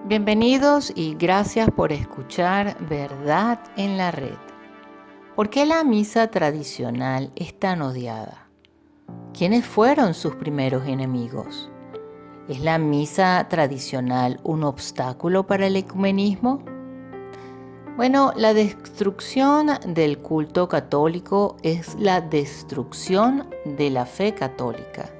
Bienvenidos y gracias por escuchar Verdad en la Red. ¿Por qué la misa tradicional es tan odiada? ¿Quiénes fueron sus primeros enemigos? ¿Es la misa tradicional un obstáculo para el ecumenismo? Bueno, la destrucción del culto católico es la destrucción de la fe católica.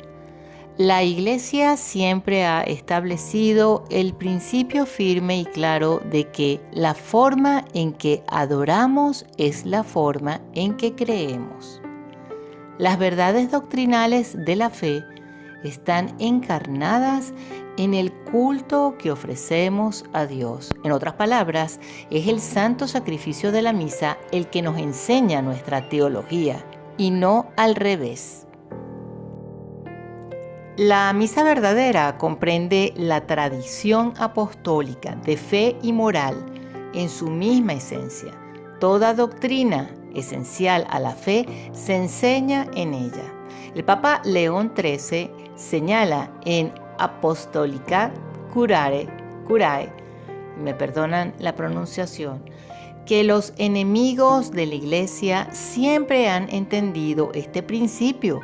La Iglesia siempre ha establecido el principio firme y claro de que la forma en que adoramos es la forma en que creemos. Las verdades doctrinales de la fe están encarnadas en el culto que ofrecemos a Dios. En otras palabras, es el santo sacrificio de la misa el que nos enseña nuestra teología y no al revés. La misa verdadera comprende la tradición apostólica de fe y moral en su misma esencia. Toda doctrina esencial a la fe se enseña en ella. El Papa León XIII señala en Apostolica Curae, me perdonan la pronunciación, que los enemigos de la Iglesia siempre han entendido este principio.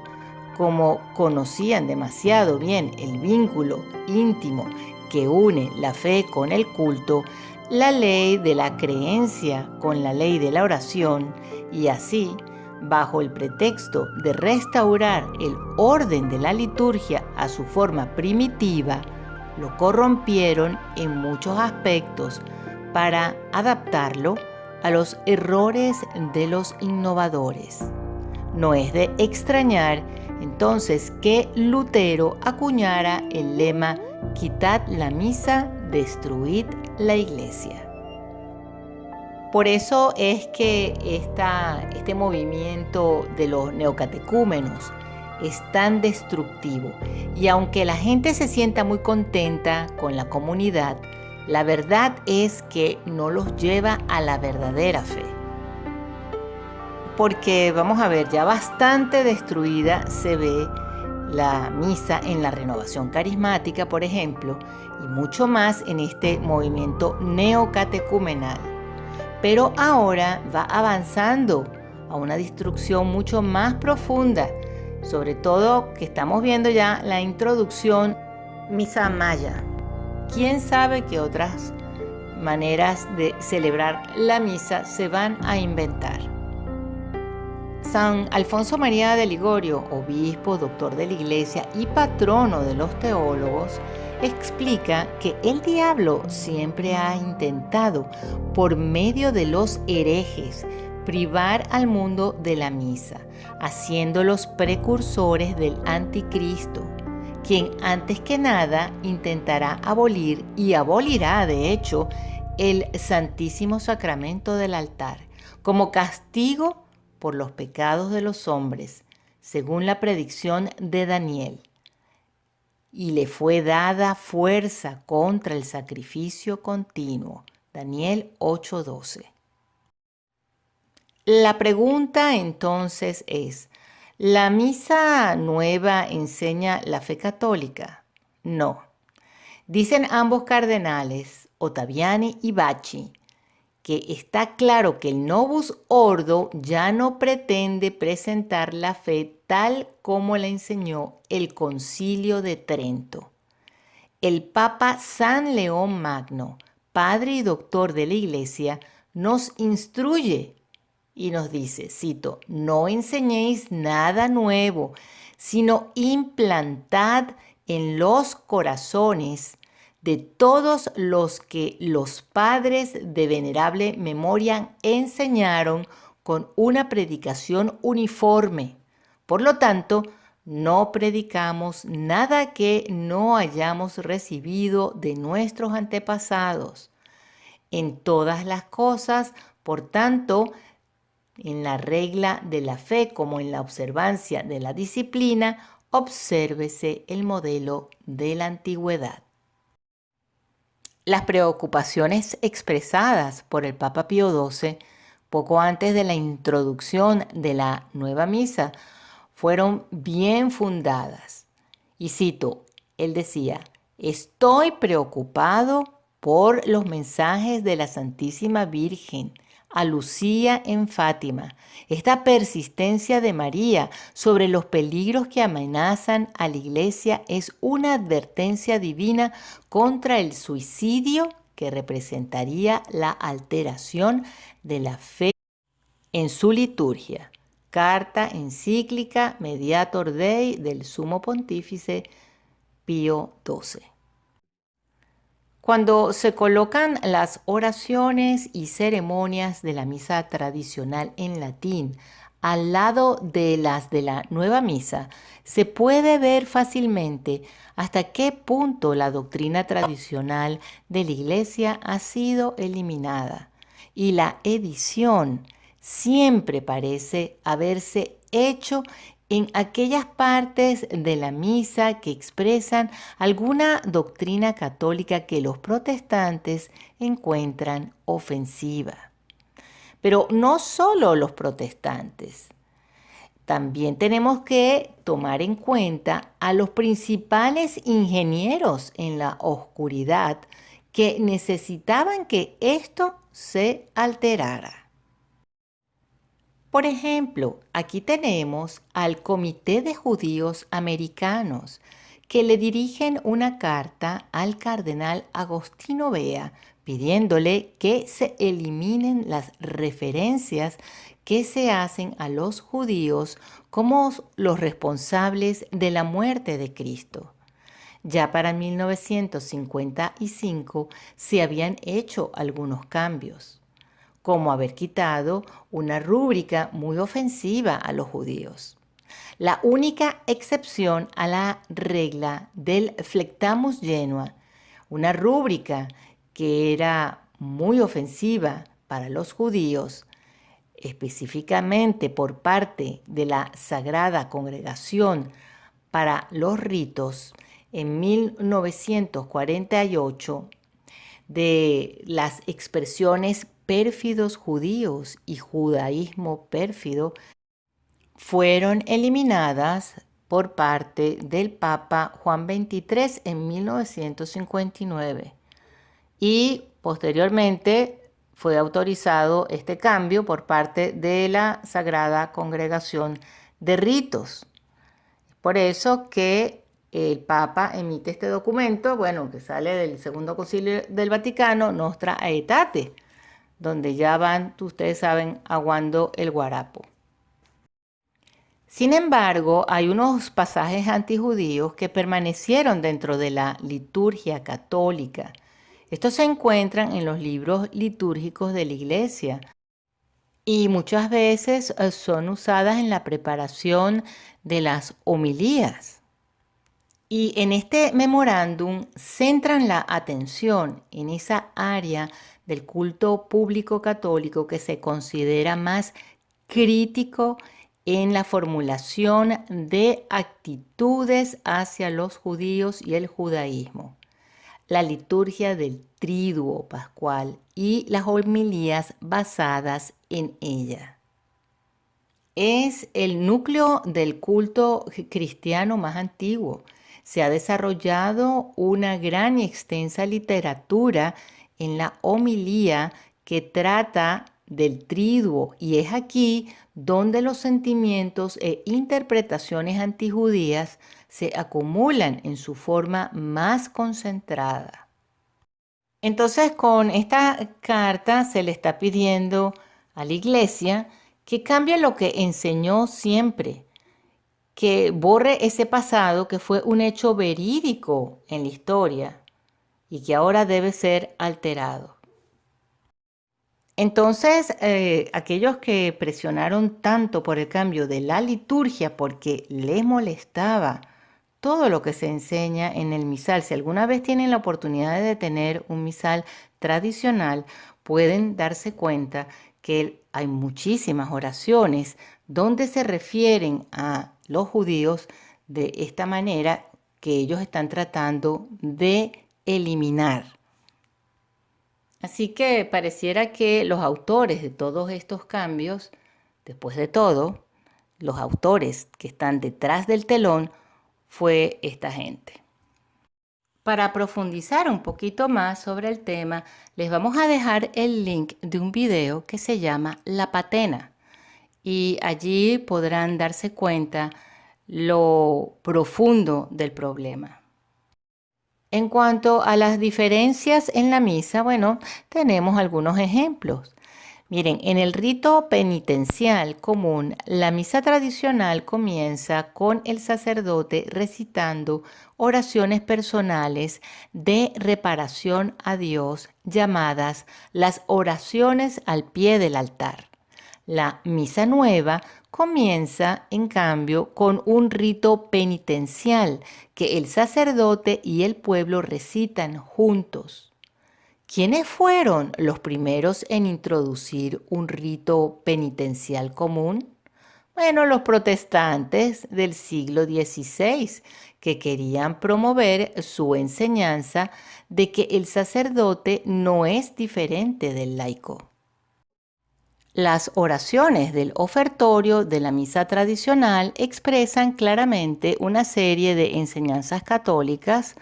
Como conocían demasiado bien el vínculo íntimo que une la fe con el culto, la ley de la creencia con la ley de la oración, y así, bajo el pretexto de restaurar el orden de la liturgia a su forma primitiva, lo corrompieron en muchos aspectos para adaptarlo a los errores de los innovadores. No es de extrañar entonces que Lutero acuñara el lema «Quitad la misa, destruid la iglesia». Por eso es que este movimiento de los neocatecúmenos es tan destructivo. Y aunque la gente se sienta muy contenta con la comunidad, la verdad es que no los lleva a la verdadera fe. Porque, vamos a ver, ya bastante destruida se ve la misa en la renovación carismática, por ejemplo, y mucho más en este movimiento neocatecumenal. Pero ahora va avanzando a una destrucción mucho más profunda, sobre todo que estamos viendo ya la introducción misa maya. ¿Quién sabe qué otras maneras de celebrar la misa se van a inventar? San Alfonso María de Ligorio, obispo, doctor de la Iglesia y patrono de los teólogos, explica que el diablo siempre ha intentado, por medio de los herejes, privar al mundo de la misa, haciéndolos precursores del anticristo, quien antes que nada intentará abolir y abolirá, de hecho, el Santísimo Sacramento del altar, como castigo por los pecados de los hombres, según la predicción de Daniel. Y le fue dada fuerza contra el sacrificio continuo. Daniel 8:12. La pregunta entonces es, ¿la misa nueva enseña la fe católica? No. Dicen ambos cardenales, Ottaviani y Bacci, que está claro que el Novus Ordo ya no pretende presentar la fe tal como la enseñó el Concilio de Trento. El Papa San León Magno, padre y doctor de la Iglesia, nos instruye y nos dice, cito, «No enseñéis nada nuevo, sino implantad en los corazones de todos los que los padres de venerable memoria enseñaron con una predicación uniforme. Por lo tanto, no predicamos nada que no hayamos recibido de nuestros antepasados. En todas las cosas, por tanto, en la regla de la fe como en la observancia de la disciplina, obsérvese el modelo de la antigüedad». Las preocupaciones expresadas por el Papa Pío XII poco antes de la introducción de la nueva misa fueron bien fundadas. Y cito, él decía, «Estoy preocupado por los mensajes de la Santísima Virgen a Lucía en Fátima. Esta persistencia de María sobre los peligros que amenazan a la Iglesia es una advertencia divina contra el suicidio que representaría la alteración de la fe en su liturgia. Carta encíclica Mediator Dei del Sumo Pontífice Pío XII. Cuando se colocan las oraciones y ceremonias de la misa tradicional en latín al lado de las de la nueva misa, se puede ver fácilmente hasta qué punto la doctrina tradicional de la Iglesia ha sido eliminada y la edición siempre parece haberse hecho en aquellas partes de la misa que expresan alguna doctrina católica que los protestantes encuentran ofensiva. Pero no solo los protestantes. También tenemos que tomar en cuenta a los principales ingenieros en la oscuridad que necesitaban que esto se alterara. Por ejemplo, aquí tenemos al Comité de Judíos Americanos, que le dirigen una carta al cardenal Agostino Bea pidiéndole que se eliminen las referencias que se hacen a los judíos como los responsables de la muerte de Cristo. Ya para 1955 se habían hecho algunos cambios, como haber quitado una rúbrica muy ofensiva a los judíos. La única excepción a la regla del flectamus genua, una rúbrica que era muy ofensiva para los judíos, específicamente por parte de la Sagrada Congregación para los Ritos, en 1948, de las expresiones pérfidos judíos y judaísmo pérfido fueron eliminadas por parte del Papa Juan XXIII en 1959 y posteriormente fue autorizado este cambio por parte de la Sagrada Congregación de Ritos. Por eso que el Papa emite este documento, que sale del Segundo Concilio del Vaticano, Nostra Aetate, donde ya van, ustedes saben, aguando el guarapo. Sin embargo, hay unos pasajes antijudíos que permanecieron dentro de la liturgia católica. Estos se encuentran en los libros litúrgicos de la Iglesia y muchas veces son usadas en la preparación de las homilías. Y en este memorándum centran la atención en esa área del culto público católico que se considera más crítico en la formulación de actitudes hacia los judíos y el judaísmo, la liturgia del Triduo Pascual y las homilías basadas en ella. Es el núcleo del culto cristiano más antiguo. Se ha desarrollado una gran y extensa literatura en la homilía que trata del triduo y es aquí donde los sentimientos e interpretaciones antijudías se acumulan en su forma más concentrada. Entonces, con esta carta se le está pidiendo a la Iglesia que cambie lo que enseñó siempre, que borre ese pasado que fue un hecho verídico en la historia y que ahora debe ser alterado. Entonces, aquellos que presionaron tanto por el cambio de la liturgia porque les molestaba todo lo que se enseña en el misal, si alguna vez tienen la oportunidad de tener un misal tradicional, pueden darse cuenta que hay muchísimas oraciones donde se refieren a los judíos de esta manera que ellos están tratando de eliminar. Así que pareciera que los autores de todos estos cambios, después de todo, los autores que están detrás del telón fue esta gente. Para profundizar un poquito más sobre el tema, les vamos a dejar el link de un video que se llama La Patena y allí podrán darse cuenta lo profundo del problema. En cuanto a las diferencias en la misa, bueno, tenemos algunos ejemplos. Miren, en el rito penitencial común, la misa tradicional comienza con el sacerdote recitando oraciones personales de reparación a Dios, llamadas las oraciones al pie del altar. La misa nueva comienza, en cambio, con un rito penitencial que el sacerdote y el pueblo recitan juntos. ¿Quiénes fueron los primeros en introducir un rito penitencial común? Bueno, los protestantes del siglo XVI, que querían promover su enseñanza de que el sacerdote no es diferente del laico. Las oraciones del ofertorio de la misa tradicional expresan claramente una serie de enseñanzas católicas,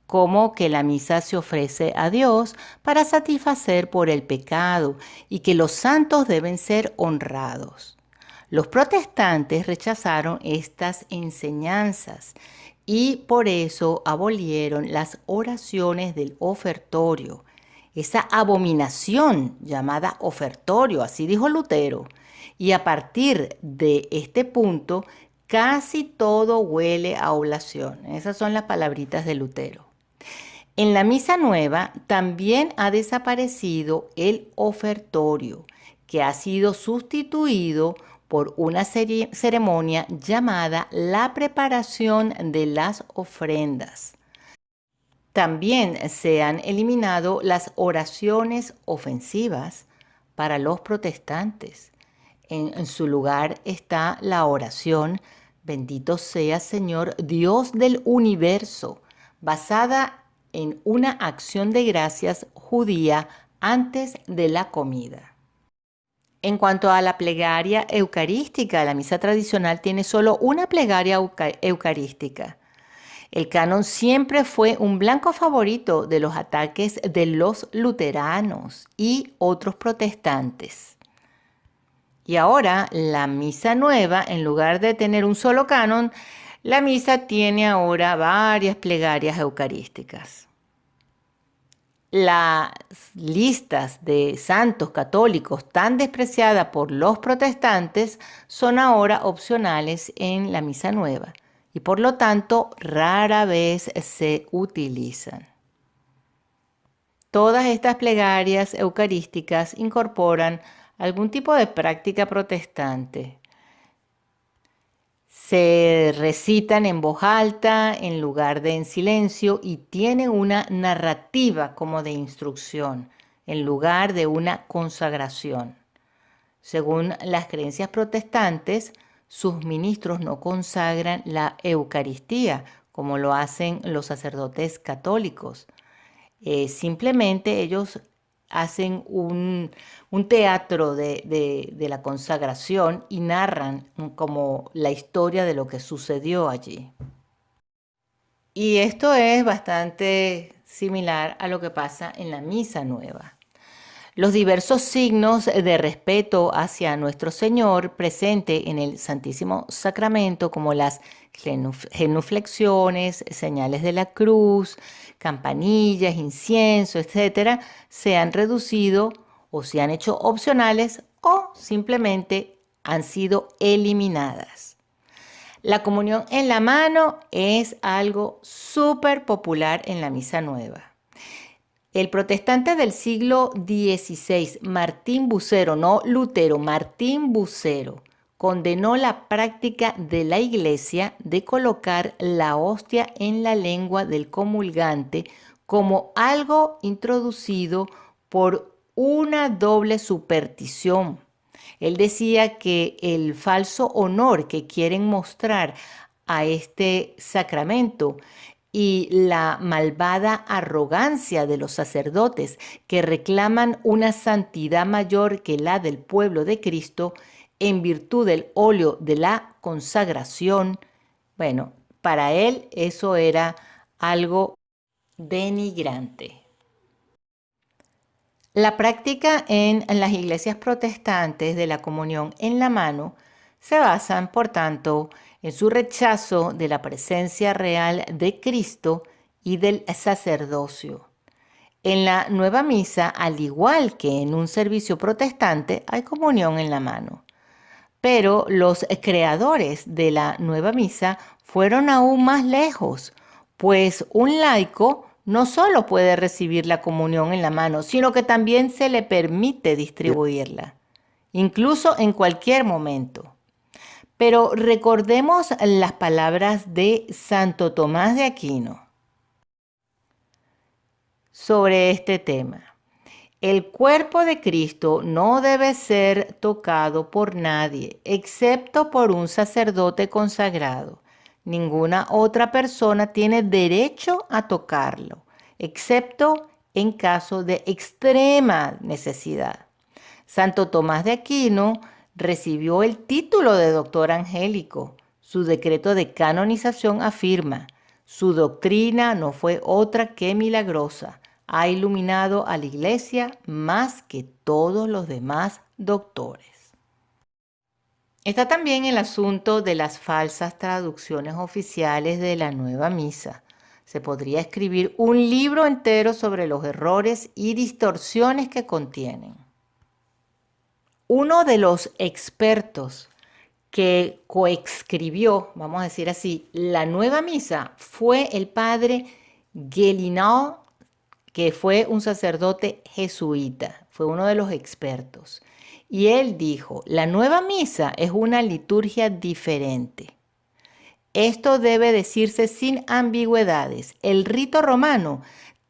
como que la misa se ofrece a Dios para satisfacer por el pecado y que los santos deben ser honrados. Los protestantes rechazaron estas enseñanzas y por eso abolieron las oraciones del ofertorio, esa abominación llamada ofertorio, así dijo Lutero. Y a partir de este punto, casi todo huele a oblación. Esas son las palabritas de Lutero. En la misa nueva también ha desaparecido el ofertorio, que ha sido sustituido por una ceremonia llamada la preparación de las ofrendas. También se han eliminado las oraciones ofensivas para los protestantes. En su lugar está la oración Bendito sea Señor Dios del universo, basada en una acción de gracias judía antes de la comida. En cuanto a la plegaria eucarística, la misa tradicional tiene solo una plegaria eucarística. El canon siempre fue un blanco favorito de los ataques de los luteranos y otros protestantes. Y ahora la misa nueva, en lugar de tener un solo canon, la misa tiene ahora varias plegarias eucarísticas. Las listas de santos católicos tan despreciadas por los protestantes son ahora opcionales en la misa nueva y por lo tanto rara vez se utilizan. Todas estas plegarias eucarísticas incorporan algún tipo de práctica protestante. Se recitan en voz alta en lugar de en silencio y tienen una narrativa como de instrucción en lugar de una consagración. Según las creencias protestantes, sus ministros no consagran la Eucaristía como lo hacen los sacerdotes católicos. Simplemente ellos hacen un teatro de la consagración y narran como la historia de lo que sucedió allí. Y esto es bastante similar a lo que pasa en la misa nueva. Los diversos signos de respeto hacia nuestro Señor presente en el Santísimo Sacramento, como las genuflexiones, señales de la cruz, campanillas, incienso, etc., se han reducido o se han hecho opcionales o simplemente han sido eliminadas. La comunión en la mano es algo súper popular en la misa nueva. El protestante del siglo XVI, Martín Bucero, no Lutero, Martín Bucero, condenó la práctica de la Iglesia de colocar la hostia en la lengua del comulgante como algo introducido por una doble superstición. Él decía que el falso honor que quieren mostrar a este sacramento y la malvada arrogancia de los sacerdotes que reclaman una santidad mayor que la del pueblo de Cristo en virtud del óleo de la consagración, bueno, para él eso era algo denigrante. La práctica en las iglesias protestantes de la comunión en la mano se basan, por tanto, en su rechazo de la presencia real de Cristo y del sacerdocio. En la nueva misa, al igual que en un servicio protestante, hay comunión en la mano. Pero los creadores de la nueva misa fueron aún más lejos, pues un laico no solo puede recibir la comunión en la mano, sino que también se le permite distribuirla, incluso en cualquier momento. Pero recordemos las palabras de Santo Tomás de Aquino sobre este tema. El cuerpo de Cristo no debe ser tocado por nadie, excepto por un sacerdote consagrado. Ninguna otra persona tiene derecho a tocarlo, excepto en caso de extrema necesidad. Santo Tomás de Aquino recibió el título de doctor angélico. Su decreto de canonización afirma: su doctrina no fue otra que milagrosa. Ha iluminado a la Iglesia más que todos los demás doctores. Está también el asunto de las falsas traducciones oficiales de la Nueva Misa. Se podría escribir un libro entero sobre los errores y distorsiones que contienen. Uno de los expertos que coescribió, vamos a decir así, la Nueva Misa fue el padre Guélinot, que fue un sacerdote jesuita, fue uno de los expertos. Y él dijo: la nueva misa es una liturgia diferente. Esto debe decirse sin ambigüedades. El rito romano,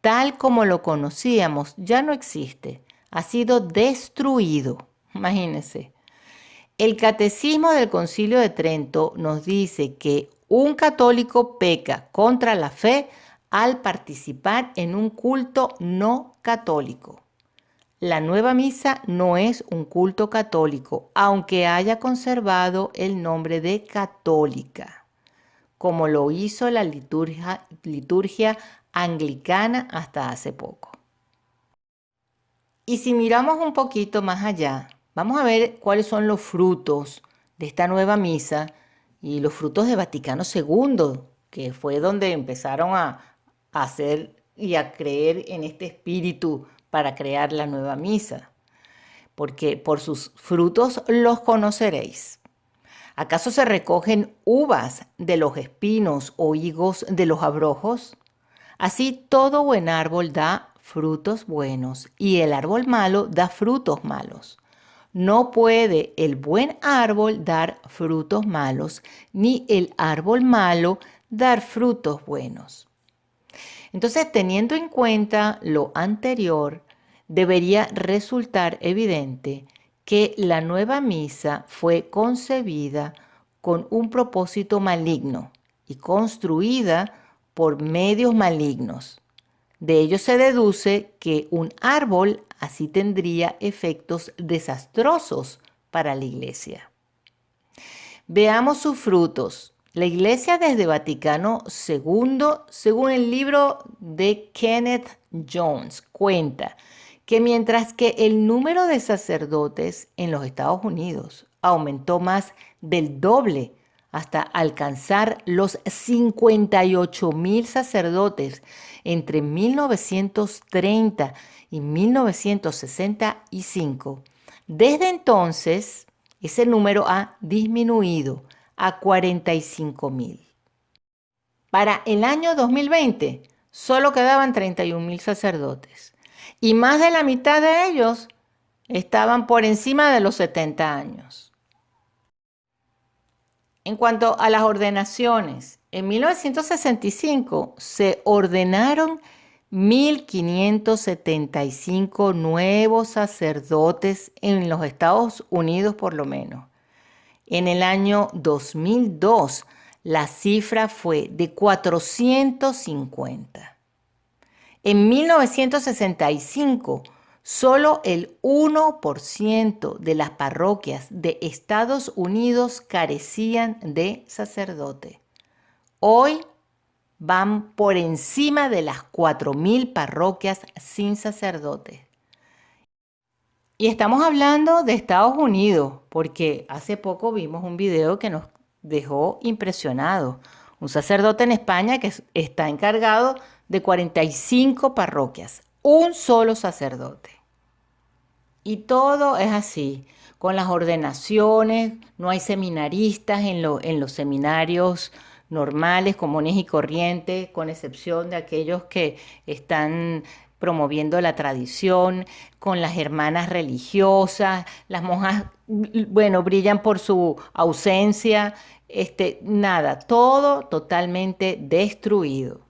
tal como lo conocíamos, ya no existe. Ha sido destruido. Imagínense. El Catecismo del Concilio de Trento nos dice que un católico peca contra la fe al participar en un culto no católico. La nueva misa no es un culto católico, aunque haya conservado el nombre de católica, como lo hizo la liturgia anglicana hasta hace poco. Y si miramos un poquito más allá, vamos a ver cuáles son los frutos de esta nueva misa y los frutos de Vaticano II, que fue donde empezaron a hacer y a creer en este espíritu para crear la nueva misa, porque por sus frutos los conoceréis. ¿Acaso se recogen uvas de los espinos o higos de los abrojos? Así todo buen árbol da frutos buenos y el árbol malo da frutos malos. No puede el buen árbol dar frutos malos, ni el árbol malo dar frutos buenos. Entonces, teniendo en cuenta lo anterior, debería resultar evidente que la nueva misa fue concebida con un propósito maligno y construida por medios malignos. De ello se deduce que un árbol así tendría efectos desastrosos para la Iglesia. Veamos sus frutos. La Iglesia desde Vaticano II, según el libro de Kenneth Jones, cuenta que mientras que el número de sacerdotes en los Estados Unidos aumentó más del doble hasta alcanzar los 58,000 sacerdotes entre 1930 y 1965, desde entonces ese número ha disminuido a 45,000. Para el año 2020 solo quedaban 31,000 sacerdotes y más de la mitad de ellos estaban por encima de los 70 años. En cuanto a las ordenaciones, en 1965 se ordenaron 1,575 nuevos sacerdotes en los Estados Unidos por lo menos. En el año 2002, la cifra fue de 450. En 1965, solo el 1% de las parroquias de Estados Unidos carecían de sacerdote. Hoy, van por encima de las 4.000 parroquias sin sacerdotes. Y estamos hablando de Estados Unidos, porque hace poco vimos un video que nos dejó impresionados. Un sacerdote en España que está encargado de 45 parroquias. Un solo sacerdote. Y todo es así, con las ordenaciones, no hay seminaristas en los seminarios normales, comunes y corrientes, con excepción de aquellos que están promoviendo la tradición, con las hermanas religiosas, las monjas, bueno, brillan por su ausencia, nada, todo totalmente destruido.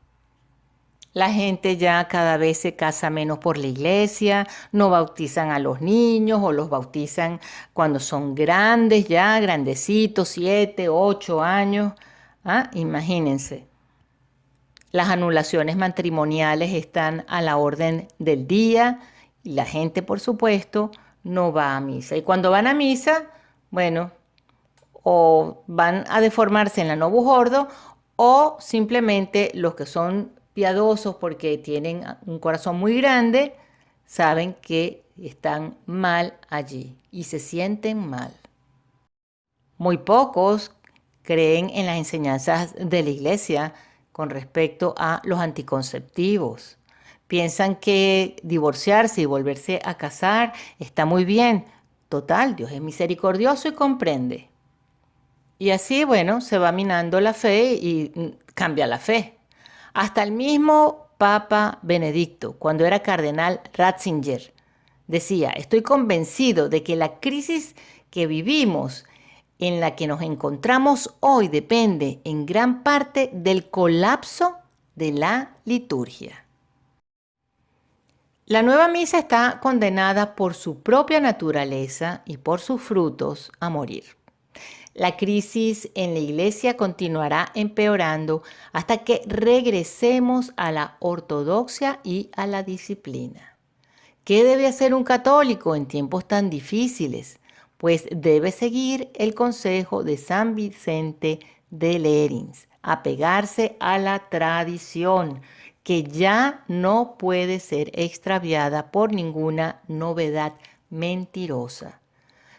La gente ya cada vez se casa menos por la iglesia, no bautizan a los niños o los bautizan cuando son grandes ya, grandecitos, 7, 8 años. ¿Ah? Imagínense. Las anulaciones matrimoniales están a la orden del día y la gente, por supuesto, no va a misa. Y cuando van a misa, bueno, o van a deformarse en la Novus Ordo o simplemente los que son piadosos porque tienen un corazón muy grande, saben que están mal allí y se sienten mal. Muy pocos creen en las enseñanzas de la iglesia con respecto a los anticonceptivos. Piensan que divorciarse y volverse a casar está muy bien. Total, Dios es misericordioso y comprende. Y así, bueno, se va minando la fe y cambia la fe. Hasta el mismo Papa Benedicto, cuando era cardenal Ratzinger, decía, estoy convencido de que la crisis que vivimos, en la que nos encontramos hoy, depende en gran parte del colapso de la liturgia. La nueva misa está condenada por su propia naturaleza y por sus frutos a morir. La crisis en la iglesia continuará empeorando hasta que regresemos a la ortodoxia y a la disciplina. ¿Qué debe hacer un católico en tiempos tan difíciles? Pues debe seguir el consejo de San Vicente de Lérins, apegarse a la tradición, que ya no puede ser extraviada por ninguna novedad mentirosa.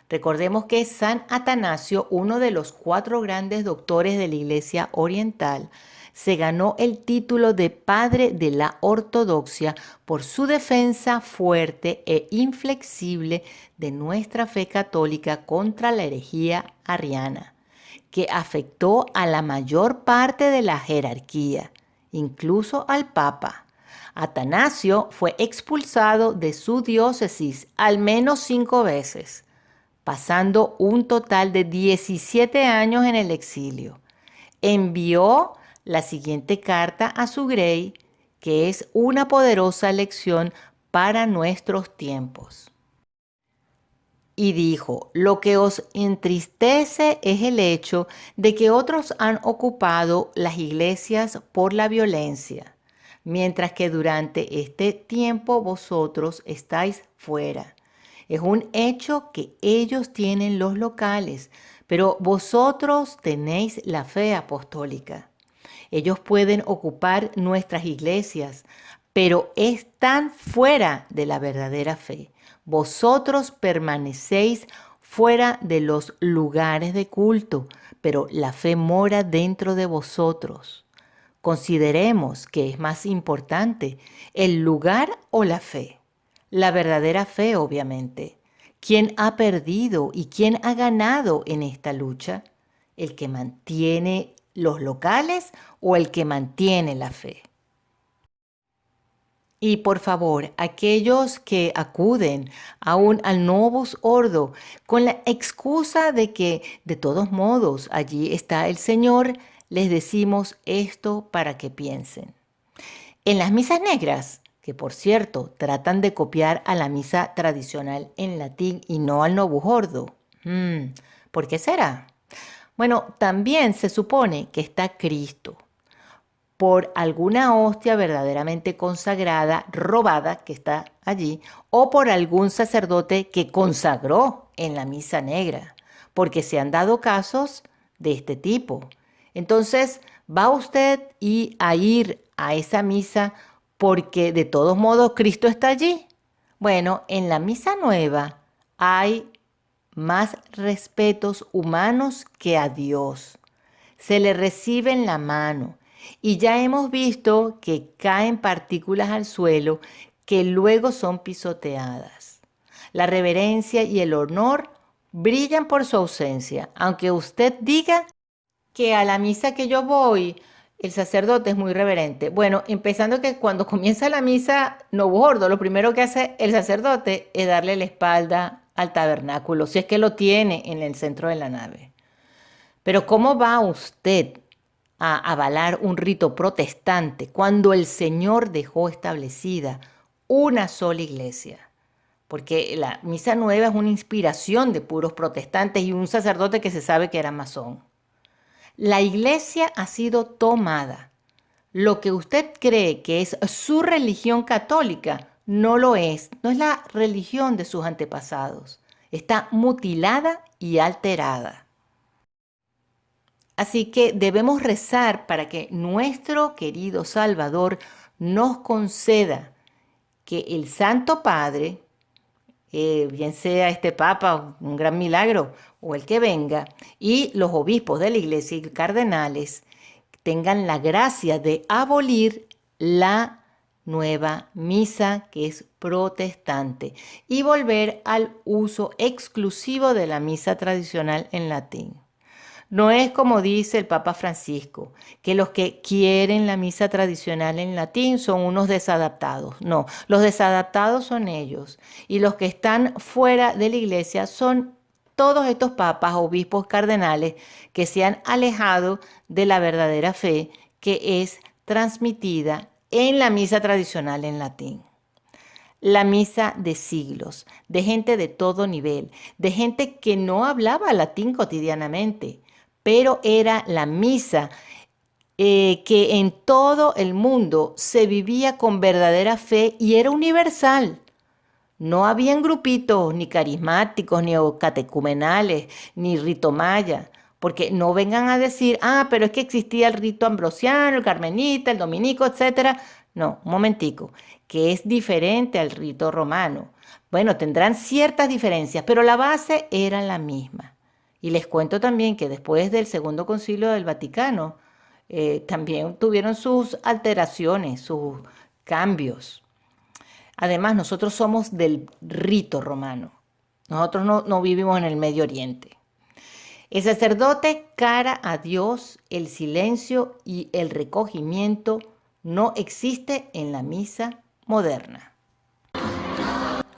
Recordemos que San Atanasio, uno de los 4 grandes doctores de la Iglesia Oriental, se ganó el título de padre de la ortodoxia por su defensa fuerte e inflexible de nuestra fe católica contra la herejía arriana, que afectó a la mayor parte de la jerarquía, incluso al Papa. Atanasio fue expulsado de su diócesis al menos 5 veces, pasando un total de 17 años en el exilio. Envió la siguiente carta a su grey, que es una poderosa lección para nuestros tiempos. Y dijo, lo que os entristece es el hecho de que otros han ocupado las iglesias por la violencia, mientras que durante este tiempo vosotros estáis fuera. Es un hecho que ellos tienen los locales, pero vosotros tenéis la fe apostólica. Ellos pueden ocupar nuestras iglesias, pero están fuera de la verdadera fe. Vosotros permanecéis fuera de los lugares de culto, pero la fe mora dentro de vosotros. Consideremos que es más importante, el lugar o la fe. La verdadera fe, obviamente. ¿Quién ha perdido y quién ha ganado en esta lucha? ¿El que mantiene los locales o el que mantiene la fe? Y por favor, aquellos que acuden aún al Novus Ordo con la excusa de que de todos modos allí está el Señor, les decimos esto para que piensen. En las misas negras, que por cierto tratan de copiar a la misa tradicional en latín y no al Novus Ordo. ¿Por qué será? Bueno, también se supone que está Cristo por alguna hostia verdaderamente consagrada, robada, que está allí, o por algún sacerdote que consagró en la misa negra, porque se han dado casos de este tipo. Entonces, ¿Va usted a ir a esa misa porque de todos modos Cristo está allí? Bueno, en la misa nueva hay más respetos humanos que a Dios. Se le recibe en la mano y ya hemos visto que caen partículas al suelo que luego son pisoteadas. La reverencia y el honor brillan por su ausencia, aunque usted diga que a la misa que yo voy, el sacerdote es muy reverente. Bueno, empezando que cuando comienza la misa no bordo, lo primero que hace el sacerdote es darle la espalda al tabernáculo, si es que lo tiene en el centro de la nave. Pero ¿cómo va usted a avalar un rito protestante cuando el Señor dejó establecida una sola iglesia? Porque la misa nueva es una inspiración de puros protestantes y un sacerdote que se sabe que era masón. La iglesia ha sido tomada. Lo que usted cree que es su religión católica no lo es. No es la religión de sus antepasados. Está mutilada y alterada. Así que debemos rezar para que nuestro querido Salvador nos conceda que el Santo Padre, bien sea este Papa, un gran milagro, o el que venga, y los obispos de la iglesia y cardenales tengan la gracia de abolir la nueva misa que es protestante y volver al uso exclusivo de la misa tradicional en latín. No es como dice el Papa Francisco, que los que quieren la misa tradicional en latín son unos desadaptados. No, los desadaptados son ellos. Y los que están fuera de la iglesia son todos estos papas, obispos, cardenales que se han alejado de la verdadera fe que es transmitida en la misa tradicional en latín. La misa de siglos, de gente de todo nivel, de gente que no hablaba latín cotidianamente, pero era la misa que en todo el mundo se vivía con verdadera fe y era universal. No habían grupitos ni carismáticos, ni catecumenales, ni rito maya, porque no vengan a decir, pero es que existía el rito ambrosiano, el carmelita, el dominico, etcétera. No, un momentico, que es diferente al rito romano. Bueno, tendrán ciertas diferencias, pero la base era la misma. Y les cuento también que después del Segundo Concilio del Vaticano, también tuvieron sus alteraciones, sus cambios. Además, nosotros somos del rito romano. Nosotros no vivimos en el Medio Oriente. El sacerdote, cara a Dios, el silencio y el recogimiento no existe en la misa moderna.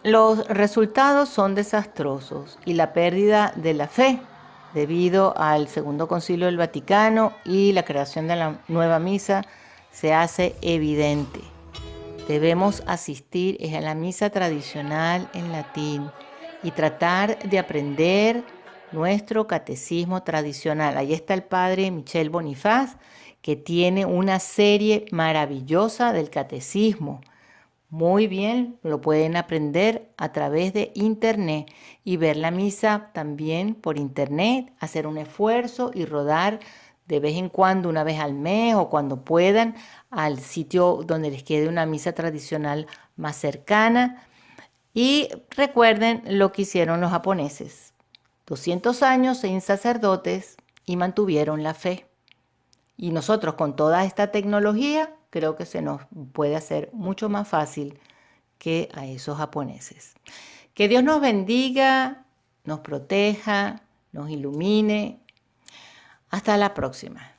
Los resultados son desastrosos y la pérdida de la fe debido al Segundo Concilio del Vaticano y la creación de la nueva misa se hace evidente. Debemos asistir a la misa tradicional en latín y tratar de aprender nuestro catecismo tradicional. Ahí está el padre Michel Bonifaz, que tiene una serie maravillosa del catecismo. Muy bien, lo pueden aprender a través de internet y ver la misa también por internet, hacer un esfuerzo y rodar de vez en cuando, una vez al mes o cuando puedan, al sitio donde les quede una misa tradicional más cercana. Y recuerden lo que hicieron los japoneses. 200 años sin sacerdotes y mantuvieron la fe. Y nosotros con toda esta tecnología creo que se nos puede hacer mucho más fácil que a esos japoneses. Que Dios nos bendiga, nos proteja, nos ilumine. Hasta la próxima.